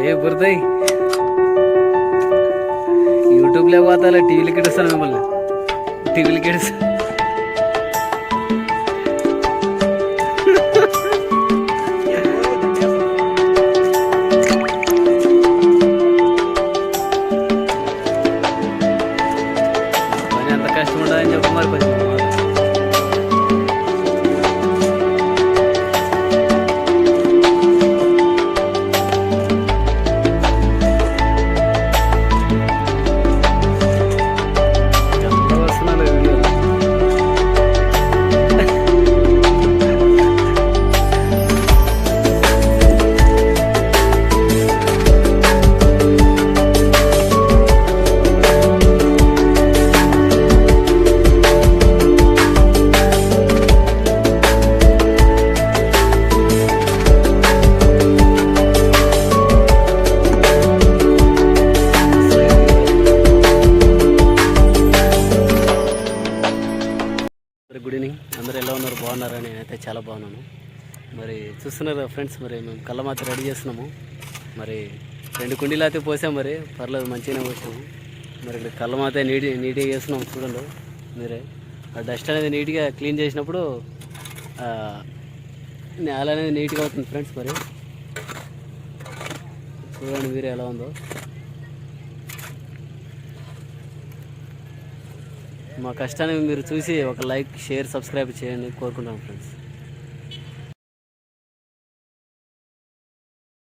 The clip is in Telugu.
ఏ బురదయ్ యూట్యూబ్లో పోతా టీవీలకి ఎడుస్తాను మిమ్మల్ని టీవీలకి ఎడుస్తా పని ఎంత కష్టం ఉండదని చెప్పు మరి కొంచెం గుడ్ ఈవినింగ్. అందరూ ఎలా ఉన్నారు? బాగున్నారా? నేనైతే చాలా బాగున్నాను. మరి చూస్తున్నారు ఫ్రెండ్స్, మరి మేము కళ్ళమాత రెడీ చేస్తున్నాము. మరి 2 కుండీలు అయితే పోసాం, మరి పర్లేదు మంచిగానే పోసాము. మరి ఇక్కడ కళ్ళమాత నీట్గా చేస్తున్నాము. చూడండి మీరే, ఆ డస్ట్ అనేది నీట్గా క్లీన్ చేసినప్పుడు నేల అనేది నీట్గా అవుతుంది ఫ్రెండ్స్. మరి చూడండి మీరే ఎలా ఉందో. మా కష్టాన్ని మీరు చూసి ఒక లైక్, షేర్, సబ్స్క్రైబ్ చేయండి కోరుకుంటాం ఫ్రెండ్స్.